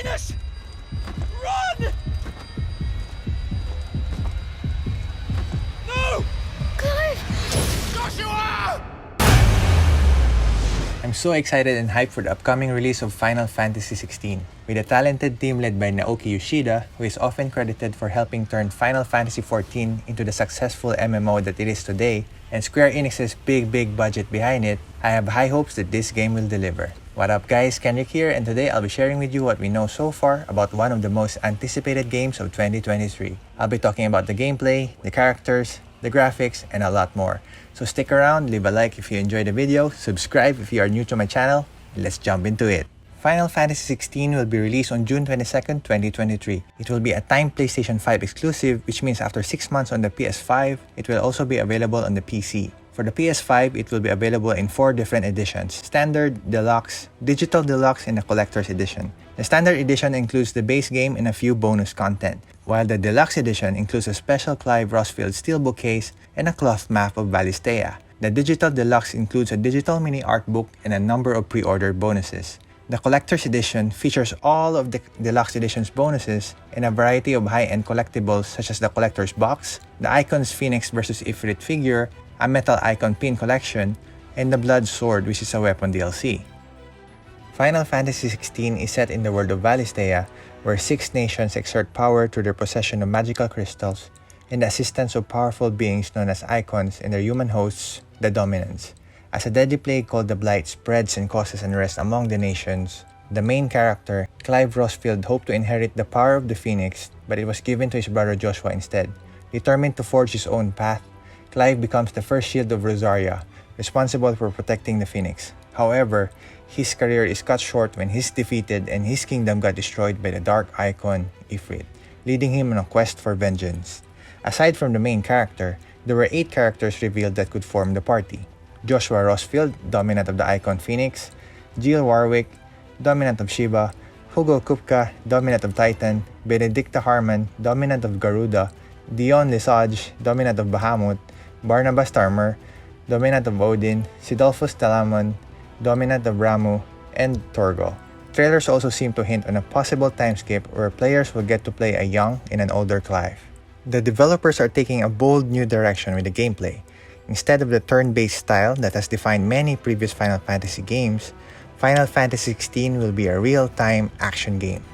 Linus! Run! No! Clive! Joshua! I'm so excited and hyped for the upcoming release of Final Fantasy XVI. With a talented team led by Naoki Yoshida, who is often credited for helping turn Final Fantasy XIV into the successful MMO that it is today, and Square Enix's big budget behind it, I have high hopes that this game will deliver. What up guys, Kendrick here, and today I'll be sharing with you what we know so far about one of the most anticipated games of 2023. I'll be talking about the gameplay, the characters, the graphics, and a lot more. So stick around, leave a like if you enjoyed the video, subscribe if you are new to my channel, and let's jump into it. Final Fantasy XVI will be released on June 22nd, 2023. It will be a timed PlayStation 5 exclusive, which means after 6 months on the PS5, it will also be available on the PC. For the PS5, it will be available in 4 different editions: Standard, Deluxe, Digital Deluxe, and a Collector's Edition. The Standard Edition includes the base game and a few bonus content, while the Deluxe Edition includes a special Clive Rosfield steelbook case and a cloth map of Valisthea. The Digital Deluxe includes a digital mini art book and a number of pre-order bonuses. The Collector's Edition features all of the Deluxe Edition's bonuses and a variety of high-end collectibles such as the Collector's Box, the Icon's Phoenix vs. Ifrit figure, a Metal Icon pin collection, and the Blood Sword, which is a weapon DLC. Final Fantasy XVI is set in the world of Valisthea, where 6 nations exert power through their possession of magical crystals and the assistance of powerful beings known as Icons and their human hosts, the Dominants. As a deadly plague called the Blight spreads and causes unrest among the nations, the main character, Clive Rosfield, hoped to inherit the power of the Phoenix, but it was given to his brother Joshua instead. Determined to forge his own path, Clive becomes the first Shield of Rosaria, responsible for protecting the Phoenix. However, his career is cut short when he's defeated and his kingdom got destroyed by the Dark Icon, Ifrit, leading him on a quest for vengeance. Aside from the main character, there were 8 characters revealed that could form the party: Joshua Rosfield, Dominant of the Icon Phoenix; Jill Warwick, Dominant of Shiva; Hugo Kupka, Dominant of Titan; Benedicta Harman, Dominant of Garuda; Dion Lesage, Dominant of Bahamut; Barnabas Tarmer, Dominant of Odin; Sidolphus Talamon, Dominant of Ramu; and Torgal. Trailers also seem to hint on a possible time skip where players will get to play a young and an older Clive. The developers are taking a bold new direction with the gameplay. Instead of the turn-based style that has defined many previous Final Fantasy games, Final Fantasy XVI will be a real-time action game.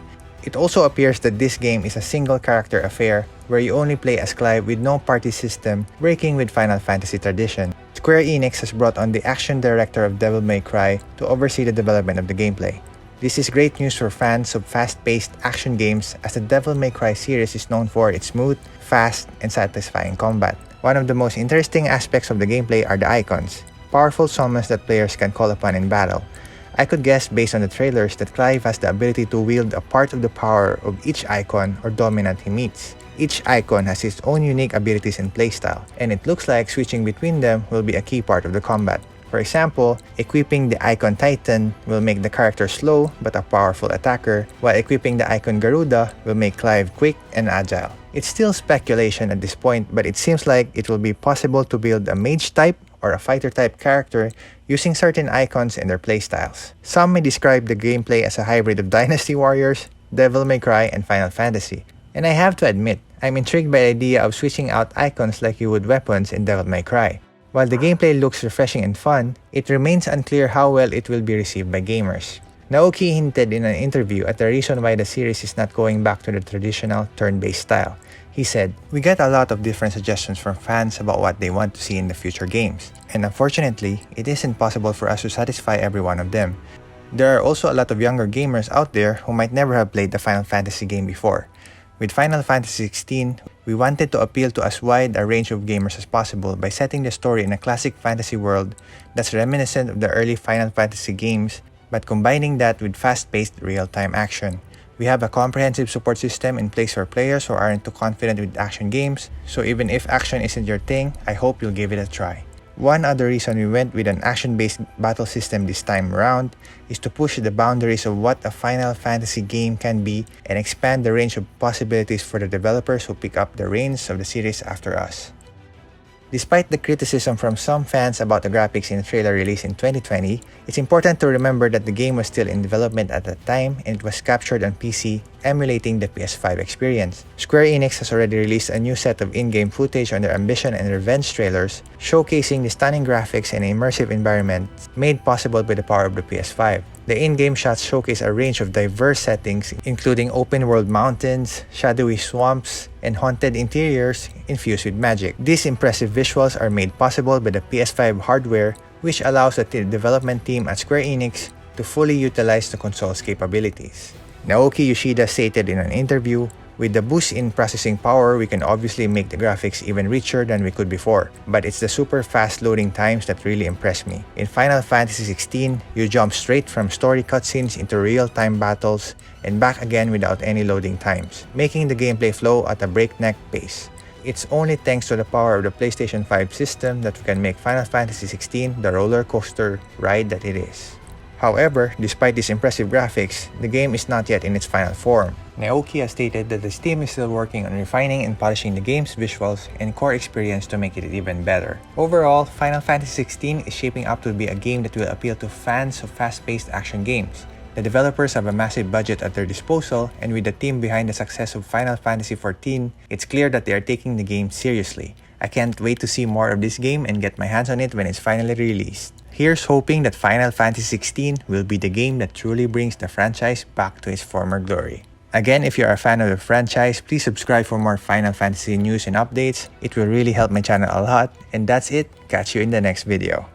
It also appears that this game is a single-character affair where you only play as Clive with no party system, breaking with Final Fantasy tradition. Square Enix has brought on the action director of Devil May Cry to oversee the development of the gameplay. This is great news for fans of fast-paced action games, as the Devil May Cry series is known for its smooth, fast, and satisfying combat. One of the most interesting aspects of the gameplay are the icons, powerful summons that players can call upon in battle. I could guess based on the trailers that Clive has the ability to wield a part of the power of each icon or dominant he meets. Each icon has its own unique abilities and playstyle, and it looks like switching between them will be a key part of the combat. For example, equipping the Icon Titan will make the character slow but a powerful attacker, while equipping the Icon Garuda will make Clive quick and agile. It's still speculation at this point, but it seems like it will be possible to build a mage type or a fighter type character using certain icons and their playstyles. Some may describe the gameplay as a hybrid of Dynasty Warriors, Devil May Cry, and Final Fantasy. And I have to admit, I'm intrigued by the idea of switching out icons like you would weapons in Devil May Cry. While the gameplay looks refreshing and fun, it remains unclear how well it will be received by gamers. Naoki hinted in an interview at the reason why the series is not going back to the traditional turn-based style. He said, "We get a lot of different suggestions from fans about what they want to see in the future games, and unfortunately, it isn't possible for us to satisfy every one of them. There are also a lot of younger gamers out there who might never have played the Final Fantasy game before. With Final Fantasy XVI, we wanted to appeal to as wide a range of gamers as possible by setting the story in a classic fantasy world that's reminiscent of the early Final Fantasy games, but combining that with fast-paced real-time action. We have a comprehensive support system in place for players who aren't too confident with action games, so even if action isn't your thing, I hope you'll give it a try." One other reason we went with an action-based battle system this time around is to push the boundaries of what a Final Fantasy game can be and expand the range of possibilities for the developers who pick up the reins of the series after us. Despite the criticism from some fans about the graphics in the trailer released in 2020, it's important to remember that the game was still in development at that time and it was captured on PC, emulating the PS5 experience. Square Enix has already released a new set of in-game footage on their Ambition and Revenge trailers, showcasing the stunning graphics and immersive environment made possible by the power of the PS5. The in-game shots showcase a range of diverse settings, including open-world mountains, shadowy swamps, and haunted interiors infused with magic. These impressive visuals are made possible by the PS5 hardware, which allows the development team at Square Enix to fully utilize the console's capabilities. Naoki Yoshida stated in an interview, "With the boost in processing power, we can obviously make the graphics even richer than we could before, but it's the super fast loading times that really impress me. In Final Fantasy XVI, you jump straight from story cutscenes into real-time battles and back again without any loading times, making the gameplay flow at a breakneck pace. It's only thanks to the power of the PlayStation 5 system that we can make Final Fantasy XVI the roller coaster ride that it is." However, despite these impressive graphics, the game is not yet in its final form. Naoki has stated that his team is still working on refining and polishing the game's visuals and core experience to make it even better. Overall, Final Fantasy XVI is shaping up to be a game that will appeal to fans of fast-paced action games. The developers have a massive budget at their disposal, and with the team behind the success of Final Fantasy XIV, it's clear that they are taking the game seriously. I can't wait to see more of this game and get my hands on it when it's finally released. Here's hoping that Final Fantasy XVI will be the game that truly brings the franchise back to its former glory. Again, if you're a fan of the franchise, please subscribe for more Final Fantasy news and updates. It will really help my channel a lot. And that's it. Catch you in the next video.